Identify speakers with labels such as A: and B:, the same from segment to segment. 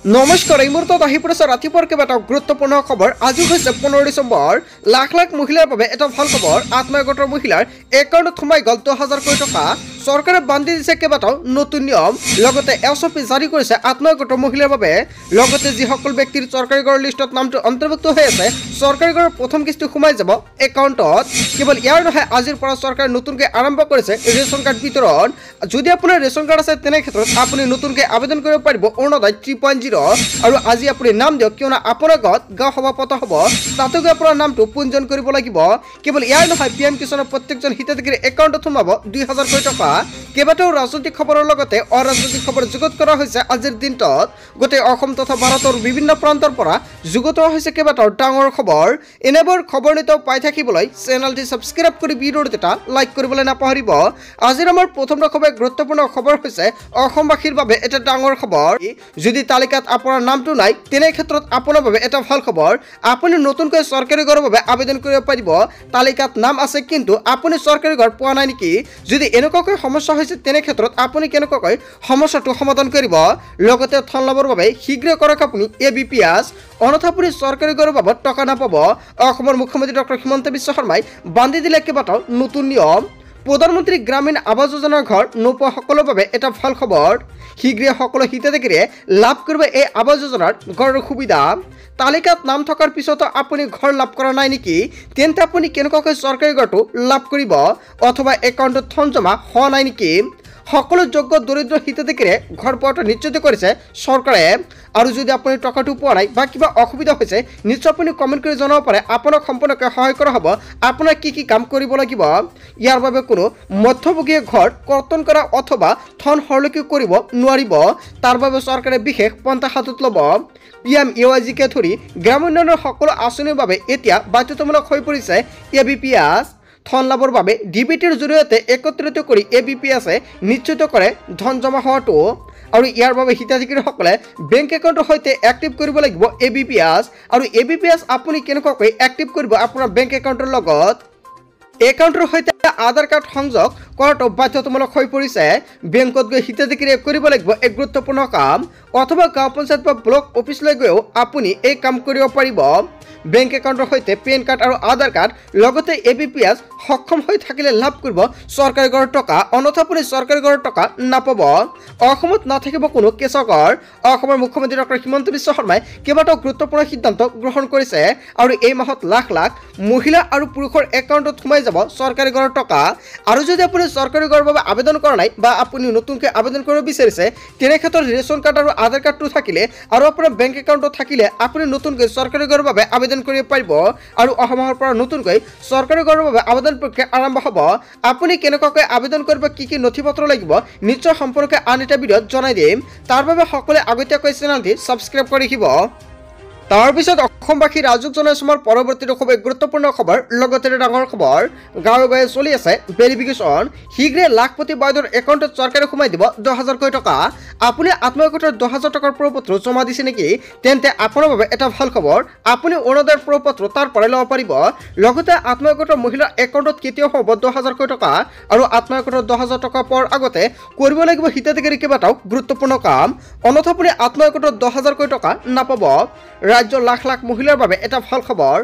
A: নমস্কাৰ এই মুহূৰ্তত আহি পৰিছে ৰাতিপুৱাৰ কেইবাটাও গুৰুত্বপূৰ্ণ খবৰ। আজি হৈছে 15 ডিচেম্বৰ। লাখ লাখ মহিলাৰ বাবে এটা ভাল খবৰ। আত্মসহায়ক গোটৰ মহিলাৰ একাউণ্টত সোমাই গ'ল 10,000 কোটি টকা। চৰকাৰে বান্ধি দিছে কেইবাটাও নতুন নিয়ম, লগতে এছঅপি জাৰি কৰিছে আত্মসহায়ক গোটৰ মহিলাৰ বাবে। লগতে যিসকল ব্যক্তিৰ চৰকাৰী ঘৰৰ লিষ্টত নামটো অন্তৰ্ভুক্ত হৈ আছে, চৰকাৰী ঘৰৰ প্ৰথম কিস্তি সোমাই যাব একাউণ্টত। কেৱল ইয়াৰ নহয়, আজিৰ পৰা চৰকাৰে নতুনকৈ আৰম্ভ কৰিছে ৰেচন কাৰ্ড বিতৰণ। যদি আপোনাৰ ৰেচন কাৰ্ড আছে তেনে ক্ষেত্ৰত আপুনি নতুনকৈ আবেদন কৰিব পাৰিব অৰুণোদয় 3.0। আৰু আজি আপুনি নাম দিয়ক, কিয়নো আপোনাৰ গাঁও সভা পতা হ'ব, তাতে গৈ আপোনাৰ নামটো পঞ্জীয়ন কৰিব লাগিব। কেৱল ইয়াৰ নহয়, PM কিষাণৰ প্ৰত্যেকজন হিতাধিকাৰীৰ একাউণ্টত সোমাব 2,000 কোটি টকা। কেইবাটাও ৰাজনৈতিক খবৰৰ লগতে অৰাজনৈতিক খবৰ যুগুত কৰা হৈছে আজিৰ দিনটোত। গোটেই অসম তথা ভাৰতৰ বিভিন্ন প্ৰান্তৰ পৰা যুগুত হোৱা হৈছে কেইবাটাও ডাঙৰ খবৰ। এনেবোৰ খবৰ নিতৌ পাই থাকিবলৈ চেনেলটি ছাবস্ক্ৰাইব কৰি ভিডিঅ'টো এটা লাইক কৰিবলৈ নাপাহৰিব। আজিৰ আমাৰ প্ৰথমটো খবৰ গুৰুত্বপূৰ্ণ খবৰ হৈছে অসমবাসীৰ বাবে এটা ডাঙৰ খবৰ। যদি তালিকাত আপোনাৰ নামটো নাই তেনে ক্ষেত্ৰত আপোনাৰ বাবে এটা ভাল খবৰ। আপুনি নতুনকৈ চৰকাৰী ঘৰৰ বাবে আবেদন কৰিব পাৰিব। তালিকাত নাম আছে কিন্তু আপুনি চৰকাৰী ঘৰ পোৱা নাই নেকি? যদি এনেকুৱাকৈ সমস্যা হৈছে তেনে ক্ষেত্ৰত আপুনি কেনেকুৱাকৈ সমস্যাটো সমাধান কৰিব? লগতে ধন লাভৰ বাবে শীঘ্ৰে কৰক আপুনি ABPS, অন্যথা আপুনি চৰকাৰী ঘৰৰ বাবদ টকা নাপাব। অসমৰ মুখ্যমন্ত্ৰী ডক্টৰ হিমন্ত বিশ্ব শৰ্মাই বান্ধি দিলে কেইবাটাও নতুন নিয়ম। প্ৰধানমন্ত্ৰী গ্ৰামীণ আৱাস যোজনাৰ ঘৰ নোপোৱা সকলৰ বাবে এটা ভাল খবৰ। শীঘ্ৰে সকলো হিতাধিকাৰীয়ে লাভ কৰিব এই আৱাস যোজনাৰ ঘৰৰ সুবিধা। তালিকাত নাম থকাৰ পিছতো আপুনি ঘৰ লাভ কৰা নাই নেকি? তেন্তে আপুনি কেনেকুৱাকৈ চৰকাৰী ঘৰটো লাভ কৰিব? অথবা একাউণ্টত ধন জমা হোৱা নাই নেকি? সকলো যোগ্য দৰিদ্ৰ হিতাধিকাৰীয়ে ঘৰ পোৱাটো নিশ্চিত কৰিছে চৰকাৰে। আৰু যদি আপুনি টকাটো পোৱা নাই বা কিবা অসুবিধা হৈছে, নিশ্চয় আপুনি কমেণ্ট কৰি জনাব পাৰে। আপোনাক সম্পূৰ্ণকৈ সহায় কৰা হ'ব। আপোনাৰ কি কি কাম কৰিব লাগিব? ইয়াৰ বাবে কোনো মধ্যভোগীয়ে ঘৰ কৰ্তন কৰা অথবা ধন সৰলকি কৰিব নোৱাৰিব। তাৰ বাবে চৰকাৰে বিশেষ পন্থা হাতত ল'ব। PMAYGকে ধৰি গ্ৰাম উন্নয়নৰ সকলো আঁচনিৰ বাবে এতিয়া বাধ্যতামূলক হৈ পৰিছে ABPS। ধন লাভৰ বাবে DBTৰ জৰিয়তে একত্ৰিত কৰি ABPSে নিশ্চিত কৰে ধন জমা হোৱাটো। আৰু ইয়াৰ বাবে হিতাধিকাৰীসকলে বেংক একাউণ্টৰ সৈতে এক্টিভ কৰিব লাগিব ABPS। আৰু ABPS আপুনি কেনেকুৱাকৈ এক্টিভ কৰিব আপোনাৰ বেংক একাউণ্টৰ লগত? একাউণ্টৰ সৈতে আধাৰ কাৰ্ড সংযোগ কৰাটো বাধ্যতামূলক হৈ পৰিছে। বেংকত গৈ হিতাধিকাৰীয়ে কৰিব লাগিব এক গুৰুত্বপূৰ্ণ কাম, অথবা গাঁও পঞ্চায়ত বা ব্লক অফিচলৈ গৈও আপুনি এই কাম কৰিব পাৰিব। বেংক একাউণ্টৰ সৈতে পেন কাৰ্ড আৰু আধাৰ কাৰ্ড লগতে ABPS সক্ষম হৈ থাকিলে লাভ কৰিব চৰকাৰী ঘৰৰ টকা, অন্যথা আপুনি চৰকাৰী ঘৰৰ টকা নাপাব। অসমত নাথাকিব কোনো কেঁচা ঘৰ। অসমৰ মুখ্যমন্ত্ৰী ডক্টৰ হিমন্ত বিশ্ব শৰ্মাই কেইবাটাও গুৰুত্বপূৰ্ণ সিদ্ধান্ত গ্ৰহণ কৰিছে। আৰু এই মাহত লাখ লাখ মহিলা আৰু পুৰুষৰ একাউণ্টত সোমাই যাব চৰকাৰী ঘৰৰ টকা। আৰু যদি আপুনি চৰকাৰী ঘৰৰ বাবে আবেদন কৰা নাই বা আপুনি নতুনকৈ আবেদন কৰিব বিচাৰিছে, তেনে ক্ষেত্ৰত ৰেচন কাৰ্ড আৰু আধাৰ কাৰ্ডটো থাকিলে আৰু আপোনাৰ বেংক একাউণ্টত থাকিলে আপুনি নতুনকৈ চৰকাৰী ঘৰৰ বাবে আবেদন কৰিব পাৰিব। আৰু অহা মাহৰ পৰা নতুনকৈ চৰকাৰী ঘৰৰ বাবে আবেদন প্ৰক্ৰিয়া আৰম্ভ হ'ব। আপুনি কেনেকুৱাকৈ আবেদন কৰিব, কি কি নথি পত্ৰ লাগিব, নিশ্চয় সম্পৰ্কে আন এটা ভিডিঅ'ত জনাই দিম। তাৰ বাবে সকলোৱে আগতীয়াকৈ চেনেলটি ছাবস্ক্ৰাইব কৰি ৰাখিব। তাৰপিছত অসমবাসী ৰাজুক জনাইছমৰ পৰৱৰ্তীটো খুবেই গুৰুত্বপূৰ্ণ খবৰ, লগতে ডাঙৰ খবৰ। গাঁৱে গাঁৱে চলি আছে ভেৰিফিকেশ্যন। শীঘ্ৰে লাখপতি বাইদেউৰ একাউণ্টত চৰকাৰে সোমাই দিব 10,000 কোটি টকা। আপুনি আত্মসহায়ক গোটৰ 10,000 টকাৰ প্ৰপত্ৰ জমা দিছে নেকি? তেন্তে আপোনাৰ বাবে এটা ভাল খবৰ। আপুনি অৰুণোদয়ৰ প্ৰপত্ৰ তাৰ পৰাই ল'ব পাৰিব। লগতে আত্মসহায়ক গোটৰ মহিলাৰ একাউণ্টত কেতিয়াও হ'ব 10,000 কোটি টকা। আৰু আত্মসহায়ক গোটৰ 10,000 টকা পোৱাৰ আগতে কৰিব লাগিব হিতাধিকাৰী কেইবাটাও গুৰুত্বপূৰ্ণ কাম, অন্যথা আপুনি আত্মসহায়ক গোটৰ 10,000 কোটি টকা নাপাব। ৰাজ্যৰ লাখ লাখ মহিলাৰ বাবে এটা ভাল খবৰ।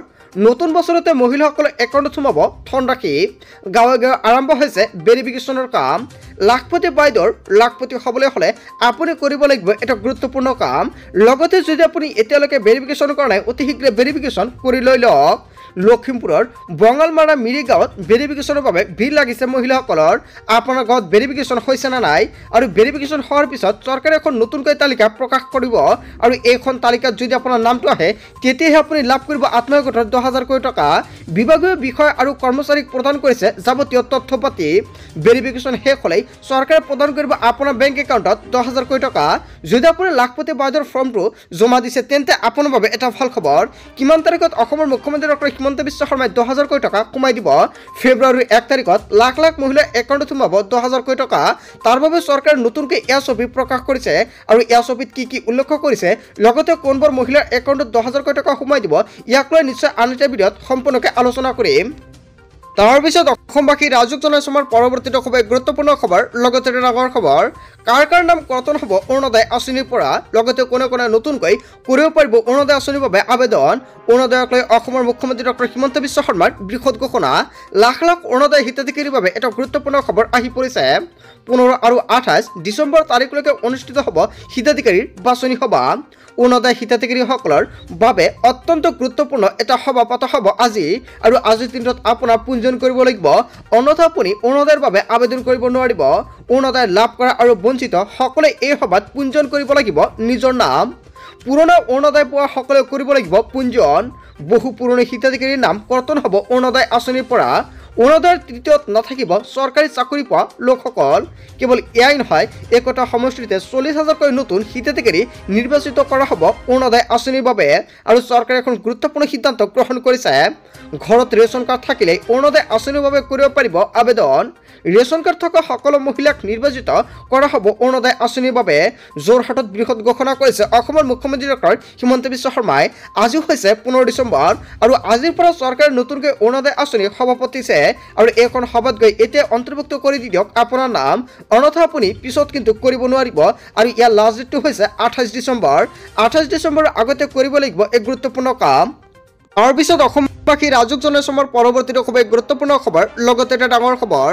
A: নতুন বছৰতে মহিলাসকলৰ একাউণ্টত সোমাব ধনৰাশি। গাঁৱে গাঁৱে আৰম্ভ হৈছে ভেৰিফিকেশ্যনৰ কাম। লাখপতি বাইদেউৰ লাখপতি হ'বলৈ হ'লে আপুনি কৰিব লাগিব এটা গুৰুত্বপূৰ্ণ কাম। লগতে যদি আপুনি এতিয়ালৈকে ভেৰিফিকেশ্যন কৰা নাই, অতি শীঘ্ৰে ভেৰিফিকেশ্যন কৰি লৈ লওক। লখিমপুৰৰ বঙালমাৰা মিৰি গাঁৱত ভেৰিফিকেশ্যনৰ বাবে ভিৰ লাগিছে মহিলাসকলৰ। আপোনাৰ গাঁৱত ভেৰিফিকেশ্যন হৈছে নে নাই? আৰু ভেৰিফিকেশ্যন হোৱাৰ পিছত চৰকাৰে এখন নতুনকৈ তালিকা প্ৰকাশ কৰিব। আৰু এইখন তালিকাত যদি আপোনাৰ নামটো আহে, তেতিয়াহে আপুনি লাভ কৰিব আত্মসহায়ক গোটৰ 10,000 কোটি টকা। বিভাগীয় বিষয় আৰু কৰ্মচাৰীক প্ৰদান কৰিছে যাৱতীয় তথ্য পাতি। ভেৰিফিকেশ্যন শেষ হ'লেই চৰকাৰে প্ৰদান কৰিব আপোনাৰ বেংক একাউণ্টত 10,000 কোটি টকা। যদি আপুনি লাখপতি বাইদেউৰ ফৰ্মটো জমা দিছে, তেন্তে আপোনাৰ বাবে এটা ভাল খবৰ। কিমান তাৰিখত অসমৰ মুখ্যমন্ত্ৰী ডক্টৰ হিমন্ত বিশ্ব শৰ্মাই 10,000 কোটি টকা সোমাই দিব? ফেব্ৰুৱাৰীৰ 1 তাৰিখত লাখ লাখ মহিলাৰ একাউণ্টত সোমাব 10,000 কোটি টকা। তাৰ বাবে চৰকাৰে নতুনকৈ এছঅপি প্ৰকাশ কৰিছে। আৰু এছঅপিত কি কি উল্লেখ কৰিছে, লগতে কোনবোৰ মহিলাৰ একাউণ্টত 10,000 কোটি টকা সোমাই দিব, ইয়াক লৈ নিশ্চয় আন এটা ভিডিঅ'ত সম্পূৰ্ণকৈ আলোচনা কৰিম। তাৰ পিছত অসমবাসী ৰাজুক জনাইছে আমাৰ পৰৱৰ্তীটো খুবেই গুৰুত্বপূৰ্ণ খবৰ লগতে ডাঙৰ খবৰ কাৰ নাম কৰ্তন হ'ব অৰুণোদয় আঁচনিৰ পৰা লগতে কোনে কোনে নতুনকৈ কৰিব পাৰিব অৰুণোদয় আঁচনিৰ বাবে আবেদন অৰুণোদয়ক লৈ অসমৰ মুখ্যমন্ত্ৰী ডক্টৰ হিমন্ত বিশ্ব শৰ্মাৰ বৃহৎ ঘোষণা লাখ লাখ অৰুণোদয় হিতাধিকাৰীৰ বাবে এটা গুৰুত্বপূৰ্ণ খবৰ আহি পৰিছে 15 আৰু 28 ডিচেম্বৰ তাৰিখলৈকে অনুষ্ঠিত হ'ব হিতাধিকাৰীৰ বাছনি সভা অৰুণোদয় হিতাধিকাৰীসকলৰ বাবে অত্যন্ত গুৰুত্বপূৰ্ণ এটা সভা পতা হ'ব আজি আৰু আজিৰ দিনটোত আপোনাৰ পঞ্জীয়ন কৰিব লাগিব অন্যথা আপুনি অৰুণোদয়ৰ বাবে আবেদন কৰিব নোৱাৰিব অৰুণোদয় লাভ কৰা আৰু বঞ্চিত সকলে এই সভাত পঞ্জীয়ন কৰিব লাগিব নিজৰ নাম পুৰণা অৰুণোদয় পোৱা সকলে কৰিব লাগিব পঞ্জীয়ন বহু পুৰণি হিতাধিকাৰীৰ নাম কৰ্তন হ'ব অৰুণোদয় আঁচনিৰ পৰা অৰুণোদয়ৰ তৃতীয়ত নাথাকিব চৰকাৰী চাকৰি পোৱা লোকসকল কেৱল এয়াই নহয় একোটা সমষ্টিতে 40,000কৈ নতুন হিতাধিকাৰী নিৰ্বাচিত কৰা হ'ব অৰুণোদয় আঁচনিৰ বাবে আৰু চৰকাৰে এখন গুৰুত্বপূৰ্ণ সিদ্ধান্ত গ্ৰহণ কৰিছে ঘৰত ৰেচন কাৰ্ড থাকিলে অৰুণোদয় আঁচনিৰ বাবে কৰিব পাৰিব আবেদন ৰেচন কাৰ্ড থকা সকলো মহিলাক নিৰ্বাচিত কৰা হ'ব অৰুণোদয় আঁচনিৰ বাবে যোৰহাটত বৃহৎ ঘোষণা কৰিছে অসমৰ মুখ্যমন্ত্ৰী ডক্টৰ হিমন্ত বিশ্ব শৰ্মাই আজি হৈছে 15 ডিচেম্বৰ আৰু আজিৰ পৰা চৰকাৰে নতুনকৈ অৰুণোদয় আঁচনি সভা পাতিছে আৰু এইখন সভাত গৈ এতিয়া অন্তৰ্ভুক্ত কৰি দিয়ক আপোনাৰ নাম অন্যথা আপুনি পিছত কিন্তু কৰিব নোৱাৰিব আৰু ইয়াৰ লাষ্ট ডেটটো হৈছে 28 ডিচেম্বৰৰ আগতে কৰিব লাগিব এই গুৰুত্বপূৰ্ণ কাম তাৰ পিছত অসমবাসী ৰাজুক জনাইছে আমাৰ পৰৱৰ্তীটো খুবেই গুৰুত্বপূৰ্ণ খবৰ লগতে এটা ডাঙৰ খবৰ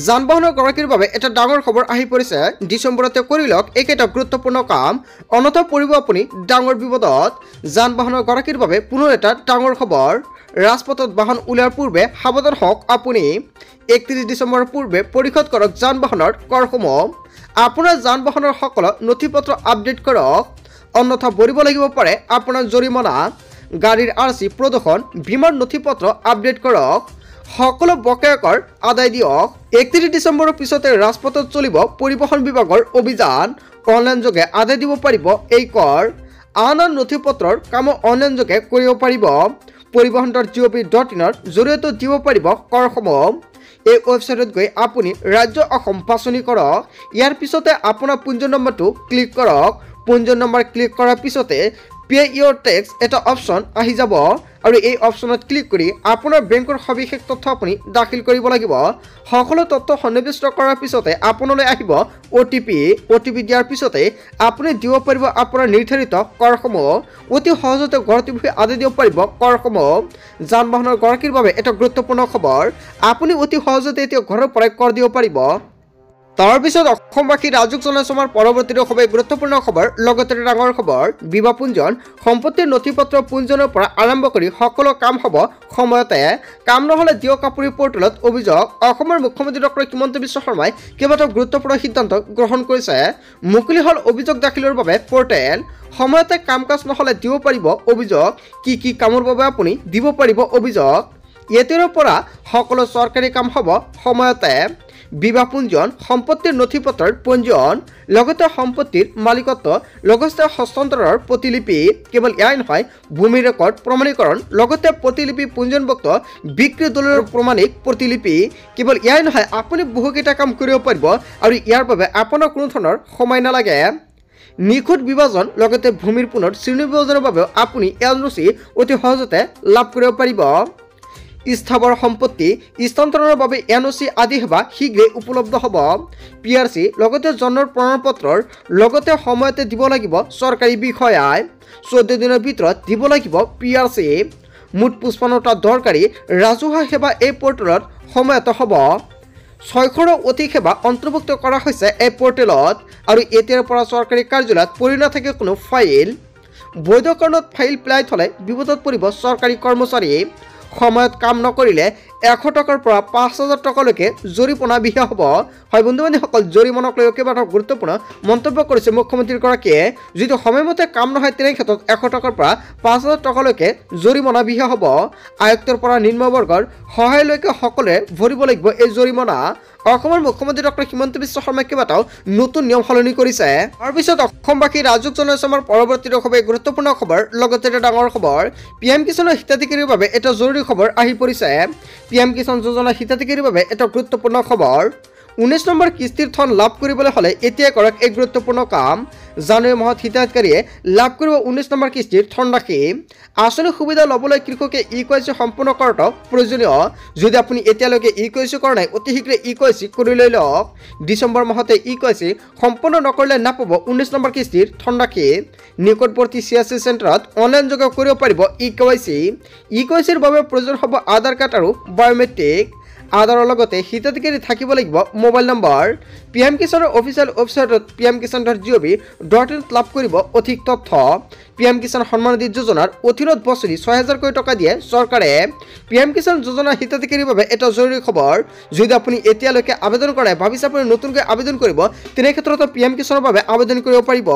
A: যান বাহনৰ গৰাকীৰ বাবে এটা ডাঙৰ খবৰ আহি পৰিছে ডিচেম্বৰতে কৰি লওক এইকেইটা গুৰুত্বপূৰ্ণ কাম অন্যথা পৰিব আপুনি ডাঙৰ বিপদত যান বাহনৰ গৰাকীৰ বাবে পুনৰ এটা ডাঙৰ খবৰ ৰাজপথত বাহন উলিওৱাৰ পূৰ্বে সাৱধান হওক আপুনি 31 ডিচেম্বৰৰ পূৰ্বে পৰিশোধ কৰক যান বাহনৰ কৰসমূহ আপোনাৰ যান বাহনৰ সকলো নথিপত্ৰ আপডেট কৰক অন্যথা ভৰিব লাগিব পাৰে আপোনাৰ জৰিমনা গাড়ীৰ আৰচি প্ৰদূষণ বীমাৰ নথিপত্ৰ আপডেট কৰক সকলো বকেয়া কৰ আদায় দিয়ক 31 ডিচেম্বৰৰ পিছতে ৰাজপথত চলিব পৰিবহণ বিভাগৰ অভিযান অনলাইন যোগে আদায় দিব পাৰিব এই কৰ আন নথিপত্ৰৰ কাম অনলাইন যোগে কৰিব পাৰিব পৰিবহণ.gov.in জৰিয়তে দিব পাৰিব কৰসমূহ এই ৱেবছাইটত গৈ আপুনি ৰাজ্য অসম বাছনি কৰক ইয়াৰ পিছতে আপোনাৰ পঞ্জীয়ন নম্বৰটো ক্লিক কৰক পঞ্জীয়ন নম্বৰ ক্লিক কৰাৰ পিছতে পে ইয়ৰ টেক্স এটা অপশ্যন আহি যাব আৰু এই অপশ্যনত ক্লিক কৰি আপোনাৰ বেংকৰ সবিশেষ তথ্য আপুনি দাখিল কৰিব লাগিব সকলো তথ্য সন্নিৱিষ্ট কৰাৰ পিছতে আপোনালৈ আহিব OTP দিয়াৰ পিছতে আপুনি দিব পাৰিব আপোনাৰ নিৰ্ধাৰিত কৰসমূহ অতি সহজতে ঘৰতে বহি আদায় দিব পাৰিব কৰসমূহ যান বাহনৰ গৰাকীৰ বাবে এটা গুৰুত্বপূৰ্ণ খবৰ আপুনি অতি সহজতে এতিয়া ঘৰৰ পৰাই কৰ দিব পাৰিব তাৰ পিছত অসমবাসী ৰাজুক জনাইছে আমাৰ পৰৱৰ্তীটো খুবেই গুৰুত্বপূৰ্ণ খবৰ লগতে ডাঙৰ খবৰ বিবাহ পঞ্জীয়ন সম্পত্তিৰ নথিপত্ৰ পঞ্জীয়নৰ পৰা আৰম্ভ কৰি সকলো কাম হ'ব সময়তে কাম নহ'লে দিয়ক কাপুৰী পৰ্টেলত অভিযোগ অসমৰ মুখ্যমন্ত্ৰী ডক্টৰ হিমন্ত বিশ্ব শৰ্মাই কেইবাটাও গুৰুত্বপূৰ্ণ সিদ্ধান্ত গ্ৰহণ কৰিছে মুকলি হ'ল অভিযোগ দাখিলৰ বাবে পৰ্টেল সময়তে কাম কাজ নহ'লে দিব পাৰিব অভিযোগ কি কামৰ বাবে আপুনি দিব পাৰিব অভিযোগ এতিয়াৰ পৰা সকলো চৰকাৰী কাম হ'ব সময়তে বিবাহ পঞ্জীয়ন সম্পত্তিৰ নথিপত্ৰৰ পঞ্জীয়ন লগতে সম্পত্তিৰ মালিকত্ব লগতে হস্তান্তৰৰ প্ৰতিলিপি কেৱল এয়াই নহয় ভূমি ৰেকৰ্ড প্ৰমাণীকৰণ লগতে প্ৰতিলিপি পঞ্জীয়নভুক্ত বিক্ৰী দলিলৰ প্ৰমাণিক প্ৰতিলিপি কেৱল এয়াই নহয় আপুনি বহুকেইটা কাম কৰিব পাৰিব আৰু ইয়াৰ বাবে আপোনাৰ কোনো ধৰণৰ সময় নালাগে নিখুঁত বিভাজন লগতে ভূমিৰ পুনৰ শ্ৰেণীবিভাজনৰ বাবেও আপুনি LOC অতি সহজতে লাভ কৰিব পাৰিব স্থাবৰ সম্পত্তি স্থানান্তৰৰ বাবে NOC আদি সেৱা শীঘ্ৰে উপলব্ধ হ'ব PRC লগতে জন্মৰ প্ৰমাণপত্ৰৰ লগতে সময়তে দিব লাগিব চৰকাৰী বিষয়াই 14 দিনৰ ভিতৰত দিব লাগিব PRC মুঠ 55টা দৰকাৰী ৰাজহুৱা সেৱা এই পৰ্টেলত সময়তে হ'ব 600ৰো অধিক সেৱা অন্তৰ্ভুক্ত কৰা হৈছে এই পৰ্টেলত আৰু এতিয়াৰ পৰা চৰকাৰী কাৰ্যালয়ত পৰি নাথাকে কোনো ফাইল বৈধ কাৰণত ফাইল পেলাই থলে বিপদত পৰিব চৰকাৰী কৰ্মচাৰী সময়ত কাম নকৰিলে 100 টকাৰ পৰা 5,000 টকালৈকে জৰিমনা বিহা হ'ব হয় বন্ধু-বান্ধৱীসকল জৰিমনাক লৈ কেইবাটাও গুৰুত্বপূৰ্ণ মন্তব্য কৰিছে মুখ্যমন্ত্ৰীগৰাকীয়ে যদি সময়মতে কাম নহয় তেনে ক্ষেত্ৰত 100 টকাৰ পৰা 5,000 টকালৈকে জৰিমনা বিহা হ'ব আয়ুক্তৰ পৰা নিম্নবৰ্গৰ সহায়লৈকে সকলোৱে ভৰিব লাগিব এই জৰিমনা অসমৰ মুখ্যমন্ত্ৰী ডক্টৰ হিমন্ত বিশ্ব শৰ্মাই কেইবাটাও নতুন নিয়ম সলনি কৰিছে তাৰপিছত অসমবাসী ৰাজুক জনাইছে আমাৰ পৰৱৰ্তীটো খুবেই গুৰুত্বপূৰ্ণ খবৰ লগতে এটা ডাঙৰ খবৰ PM কিষাণৰ হিতাধিকাৰীৰ বাবে এটা জৰুৰী খবৰ আহি পৰিছে PM কিষাণ যোজনা হিতাধিকাৰীৰ বাবে এটা গুৰুত্বপূৰ্ণ খবৰ 19 নম্বৰ কিস্তিৰ ধন লাভ কৰিবলৈ হ'লে এতিয়া কৰক এক গুৰুত্বপূৰ্ণ কাম। জানুৱাৰী মাহত হিতাধিকাৰীয়ে লাভ কৰিব 19 নম্বৰ কিস্তিৰ ধনৰাশি। আঁচনিৰ সুবিধা ল'বলৈ কৃষকে ইকেৱাইচি সম্পূৰ্ণ কৰাটো প্ৰয়োজনীয়। যদি আপুনি এতিয়ালৈকে ইকেৱাইচি কৰা নাই অতি শীঘ্ৰে ইকেৱাইচি কৰি লৈ লওক। ডিচেম্বৰ মাহতে ইকেৱাইচি সম্পূৰ্ণ নকৰিলে নাপাব 19 নম্বৰ কিস্তিৰ ধনৰাশি। নিকটৱৰ্তী CSC চেণ্টাৰত অনলাইন যোগে কৰিব পাৰিব ইকেৱাইচি। ইকেৱাইচিৰ বাবে প্ৰয়োজন হ'ব আধাৰ কাৰ্ড আৰু বায়োমেট্ৰিক। আধাৰৰ লগতে হিতাধিকাৰী থাকিব লাগিব মোবাইল নম্বৰ। PM কিষাণৰ অফিচিয়েল ৱেবছাইটত pmkisan.gov.in লাভ কৰিব অধিক তথ্য। PM কিষাণ সন্মান নিধি যোজনাৰ অধীনত বছৰি 6,000 কোটি টকা দিয়ে চৰকাৰে। PM কিষাণ যোজনাৰ হিতাধিকাৰীৰ বাবে এটা জৰুৰী খবৰ। যদি আপুনি এতিয়ালৈকে আবেদন কৰা নাই ভাবিছে আপুনি নতুনকৈ আবেদন কৰিব তেনে ক্ষেত্ৰত PM কিষাণৰ বাবে আবেদন কৰিব পাৰিব।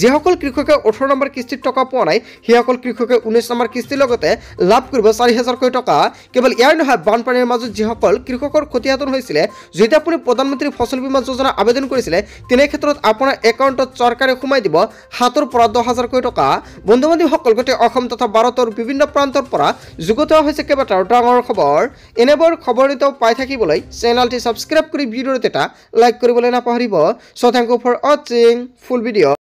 A: যিসকল কৃষকে 18 নম্বৰ কিস্তিৰ টকা পোৱা নাই সেইসকল কৃষকে 19 নম্বৰ কিস্তিৰ লগতে লাভ কৰিব 4,000 কোটি টকা। কেৱল ইয়াৰ নহয় বানপানীৰ মাজত যিসকল কৃষকৰ ক্ষতিসাধন হৈছিলে যদি আপুনি প্ৰধানমন্ত্ৰী ফচল বীমা যোজনা আবেদন কৰিছিলে তেনে ক্ষেত্ৰত আপোনাৰ একাউণ্টত চৰকাৰে সোমাই দিব 7ৰ পৰা 10,000 কোটি টকা। বন্ধু বান্ধৱীসকল গোটেই অসম তথা ভাৰতৰ বিভিন্ন প্ৰান্তৰ পৰা যুগুত হোৱা হৈছে কেইবাটাও ডাঙৰ খবৰ। এনেবোৰ খবৰ নিতৌ পাই থাকিবলৈ চেনেলটি ছাবস্ক্ৰাইব কৰি ভিডিঅ'ত এটা লাইক কৰিবলৈ নাপাহৰিব। সো থ্যাংক ইউ ফৰ ৱাচিং ফুল ভিডিঅ'।